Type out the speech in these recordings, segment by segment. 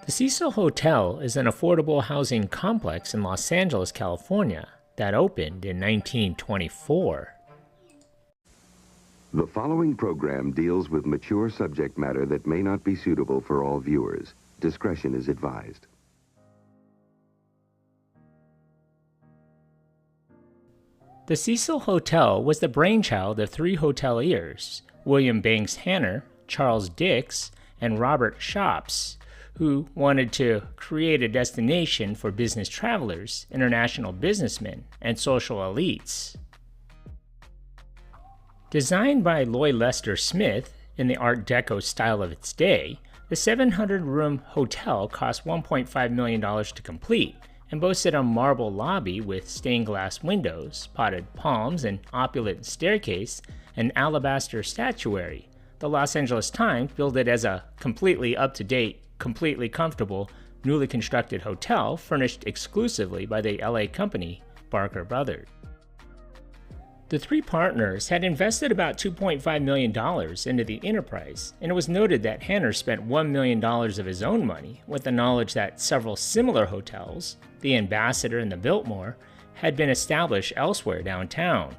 The Cecil Hotel is an affordable housing complex in Los Angeles, California, that opened in 1924. The following program deals with mature subject matter that may not be suitable for all viewers. Discretion is advised. The Cecil Hotel was the brainchild of three hoteliers, William Banks Hanner, Charles Dix, and Robert Shops, who wanted to create a destination for business travelers, international businessmen, and social elites. Designed by Lloyd Lester Smith in the Art Deco style of its day, the 700-room hotel cost $1.5 million to complete and boasted a marble lobby with stained glass windows, potted palms, an opulent staircase, and alabaster statuary. The Los Angeles Times billed it as a completely up-to-date, completely comfortable, newly constructed hotel furnished exclusively by the LA company Barker Brothers. The three partners had invested about $2.5 million into the enterprise, and it was noted that Hanner spent $1 million of his own money with the knowledge that several similar hotels, the Ambassador and the Biltmore, had been established elsewhere downtown.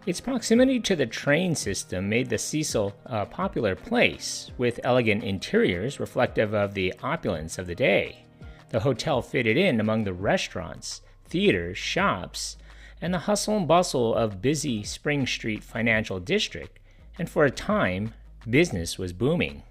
Its proximity to the train system made the Cecil a popular place, with elegant interiors reflective of the opulence of the day. The hotel fitted in among the restaurants, theaters, shops, and the hustle and bustle of busy Spring Street financial district, and for a time, business was booming.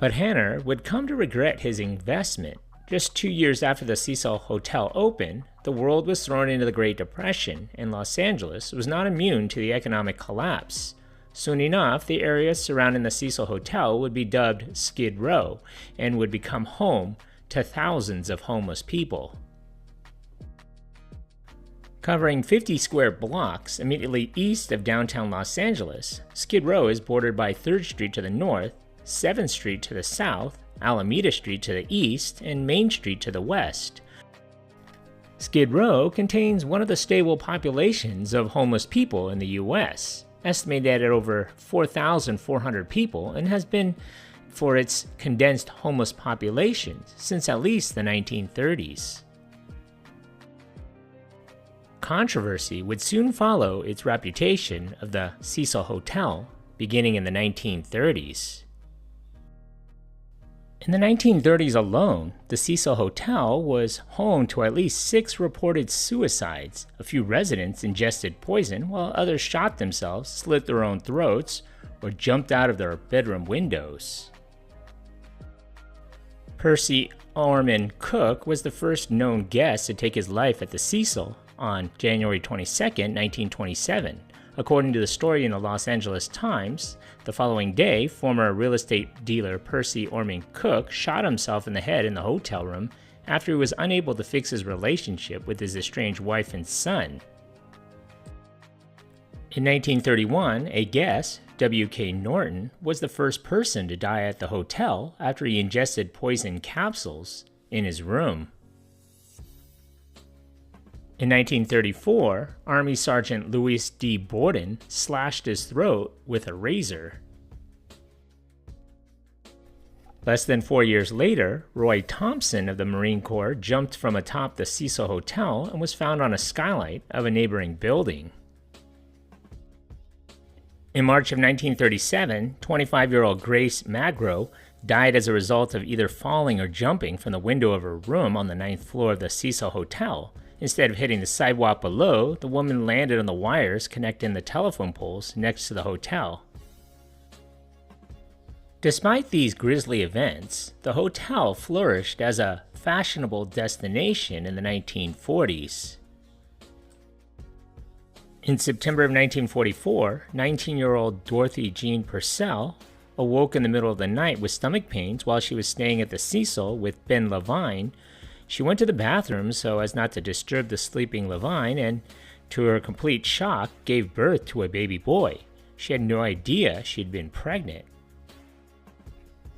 But Hanner would come to regret his investment. Just 2 years after the Cecil Hotel opened, the world was thrown into the Great Depression, and Los Angeles was not immune to the economic collapse. Soon enough, the area surrounding the Cecil Hotel would be dubbed Skid Row and would become home to thousands of homeless people. Covering 50 square blocks immediately east of downtown Los Angeles, Skid Row is bordered by 3rd Street to the north, 7th Street to the south, Alameda Street to the east, and Main Street to the west. Skid Row contains one of the stable populations of homeless people in the U.S., estimated at over 4,400 people, and has been for its condensed homeless population since at least the 1930s. Controversy would soon follow its reputation of the Cecil Hotel, beginning in the 1930s. In the 1930s alone, the Cecil Hotel was home to at least 6 reported suicides. A few residents ingested poison, while others shot themselves, slit their own throats, or jumped out of their bedroom windows. Percy Orman Cook was the first known guest to take his life at the Cecil on January 22, 1927. According to the story in the Los Angeles Times, the following day, former real estate dealer Percy Orman Cook shot himself in the head in the hotel room after he was unable to fix his relationship with his estranged wife and son. In 1931, a guest, W.K. Norton, was the first person to die at the hotel after he ingested poison capsules in his room. In 1934, Army Sergeant Louis D. Borden slashed his throat with a razor. Less than 4 years later, Roy Thompson of the Marine Corps jumped from atop the Cecil Hotel and was found on a skylight of a neighboring building. In March of 1937, 25-year-old Grace Magro died as a result of either falling or jumping from the window of her room on the 9th floor of the Cecil Hotel. Instead of hitting the sidewalk below, the woman landed on the wires connecting the telephone poles next to the hotel. Despite these grisly events, the hotel flourished as a fashionable destination in the 1940s. In September of 1944, 19-year-old Dorothy Jean Purcell awoke in the middle of the night with stomach pains while she was staying at the Cecil with Ben Levine. She went to the bathroom so as not to disturb the sleeping Levine and, to her complete shock, gave birth to a baby boy. She had no idea she'd been pregnant.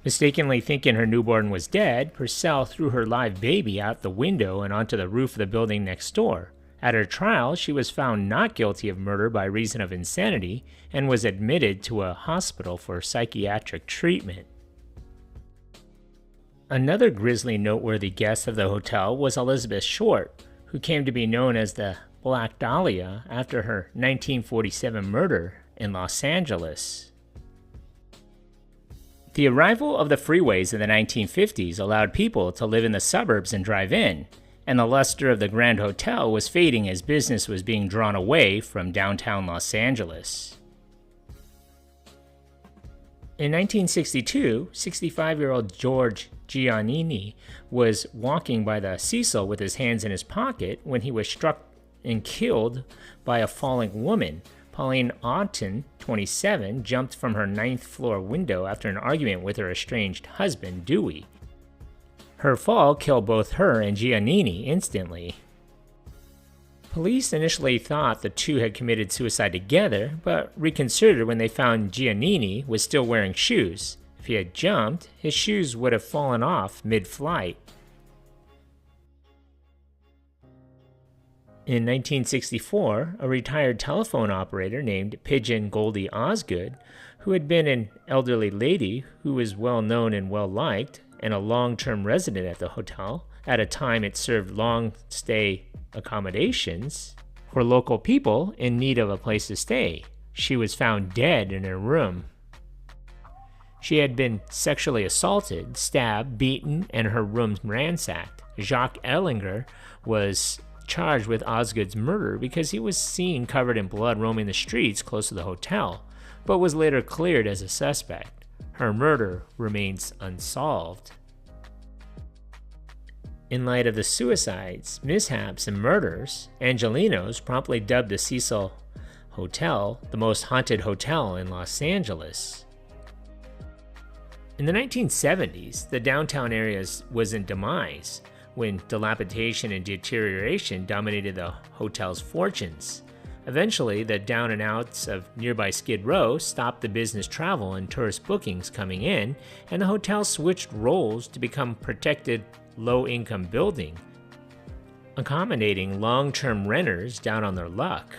Mistakenly thinking her newborn was dead, Purcell threw her live baby out the window and onto the roof of the building next door. At her trial, she was found not guilty of murder by reason of insanity and was admitted to a hospital for psychiatric treatment. Another grisly noteworthy guest of the hotel was Elizabeth Short, who came to be known as the Black Dahlia after her 1947 murder in Los Angeles. The arrival of the freeways in the 1950s allowed people to live in the suburbs and drive in, and the luster of the Grand Hotel was fading as business was being drawn away from downtown Los Angeles. In 1962, 65-year-old George Giannini was walking by the Cecil with his hands in his pocket when he was struck and killed by a falling woman. Pauline Auten, 27, jumped from her 9th floor window after an argument with her estranged husband, Dewey. Her fall killed both her and Giannini instantly. Police initially thought the two had committed suicide together, but reconsidered when they found Giannini was still wearing shoes. If he had jumped, his shoes would have fallen off mid-flight. In 1964, a retired telephone operator named Pigeon Goldie Osgood, who had been an elderly lady who was well known and well liked, and a long-term resident at the hotel, at a time it served long-stay accommodations for local people in need of a place to stay. She was found dead in her room. She had been sexually assaulted, stabbed, beaten, and her room ransacked. Jacques Ellinger was charged with Osgood's murder because he was seen covered in blood roaming the streets close to the hotel, but was later cleared as a suspect. Her murder remains unsolved. In light of the suicides, mishaps, and murders, Angelenos promptly dubbed the Cecil Hotel the most haunted hotel in Los Angeles. In the 1970s, the downtown area was in demise when dilapidation and deterioration dominated the hotel's fortunes. Eventually, the down and outs of nearby Skid Row stopped the business travel and tourist bookings coming in, and the hotel switched roles to become protected low-income building, accommodating long-term renters down on their luck.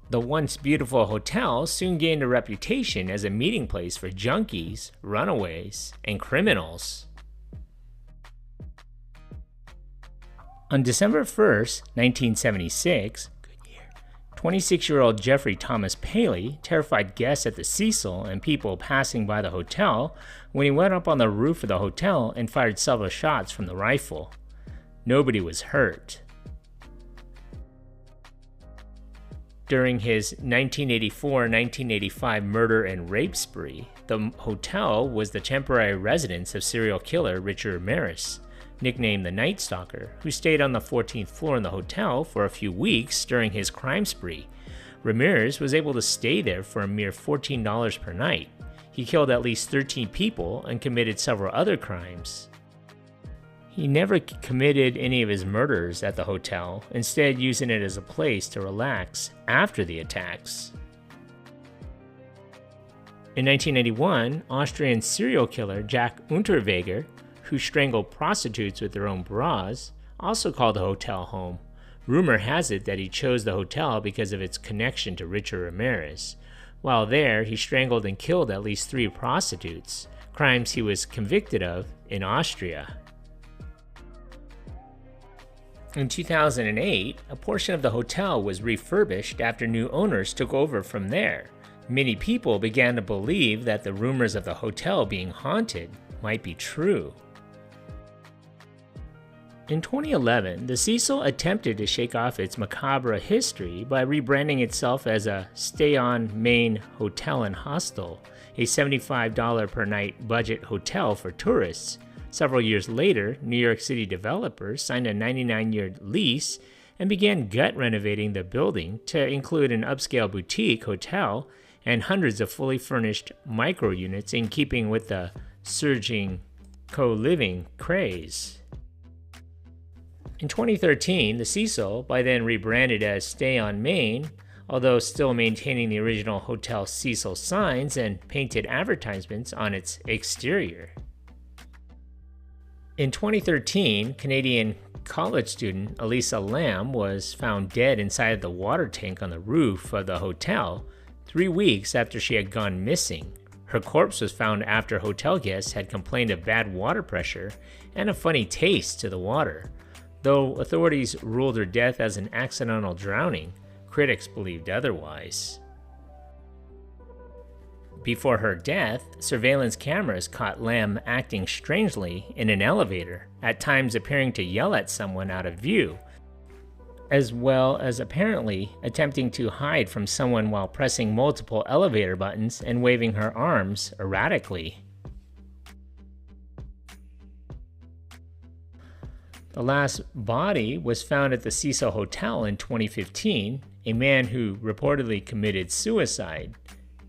The once beautiful hotel soon gained a reputation as a meeting place for junkies, runaways, and criminals. On December 1st, 1976, 26-year-old Jeffrey Thomas Paley terrified guests at the Cecil and people passing by the hotel when he went up on the roof of the hotel and fired several shots from the rifle. Nobody was hurt. During his 1984-1985 murder and rape spree, the hotel was the temporary residence of serial killer Richard Ramirez, nicknamed the Night Stalker, who stayed on the 14th floor in the hotel for a few weeks during his crime spree. Ramirez was able to stay there for a mere $14 per night. He killed at least 13 people and committed several other crimes. He never committed any of his murders at the hotel, instead using it as a place to relax after the attacks. In 1991, Austrian serial killer Jack Unterweger, who strangled prostitutes with their own bras, also called the hotel home. Rumor has it that he chose the hotel because of its connection to Richard Ramirez. While there, he strangled and killed at least 3 prostitutes, crimes he was convicted of in Austria. In 2008, a portion of the hotel was refurbished after new owners took over from there. Many people began to believe that the rumors of the hotel being haunted might be true. In 2011, the Cecil attempted to shake off its macabre history by rebranding itself as a stay-on-Main hotel and hostel, a $75 per night budget hotel for tourists. Several years later, New York City developers signed a 99-year lease and began gut renovating the building to include an upscale boutique hotel and hundreds of fully furnished micro units in keeping with the surging co-living craze. In 2013, the Cecil, by then rebranded as Stay on Main, although still maintaining the original Hotel Cecil signs and painted advertisements on its exterior. In 2013, Canadian college student Elisa Lam was found dead inside the water tank on the roof of the hotel 3 weeks after she had gone missing. Her corpse was found after hotel guests had complained of bad water pressure and a funny taste to the water. Though authorities ruled her death as an accidental drowning, critics believed otherwise. Before her death, surveillance cameras caught Lam acting strangely in an elevator, at times appearing to yell at someone out of view, as well as apparently attempting to hide from someone while pressing multiple elevator buttons and waving her arms erratically. The last body was found at the Cecil Hotel in 2015, a man who reportedly committed suicide,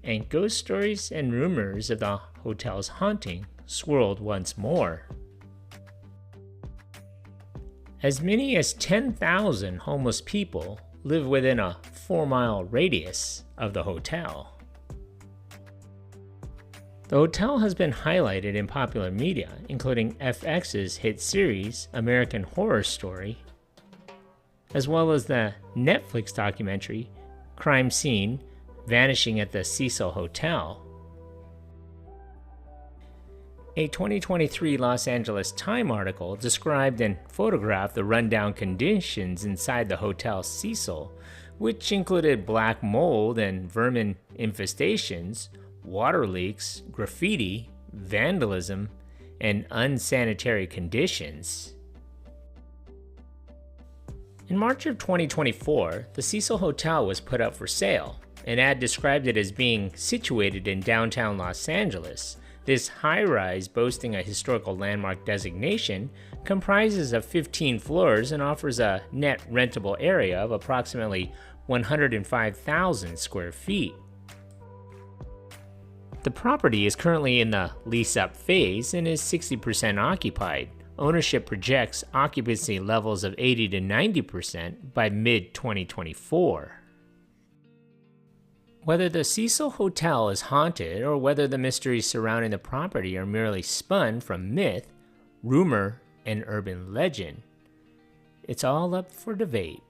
and ghost stories and rumors of the hotel's haunting swirled once more. As many as 10,000 homeless people live within a 4-mile radius of the hotel. The hotel has been highlighted in popular media, including FX's hit series American Horror Story, as well as the Netflix documentary Crime Scene: Vanishing at the Cecil Hotel. A 2023 Los Angeles Times article described and photographed the rundown conditions inside the Hotel Cecil, which included black mold and vermin infestations, water leaks, graffiti, vandalism, and unsanitary conditions. In March of 2024, the Cecil Hotel was put up for sale. An ad described it as being situated in downtown Los Angeles. This high-rise, boasting a historical landmark designation, comprises of 15 floors and offers a net rentable area of approximately 105,000 square feet. The property is currently in the lease-up phase and is 60% occupied. Ownership projects occupancy levels of 80 to 90% by mid-2024. Whether the Cecil Hotel is haunted or whether the mysteries surrounding the property are merely spun from myth, rumor, and urban legend, it's all up for debate.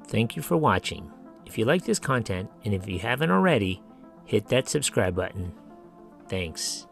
Thank you for watching. If you like this content, and if you haven't already, hit that subscribe button. Thanks.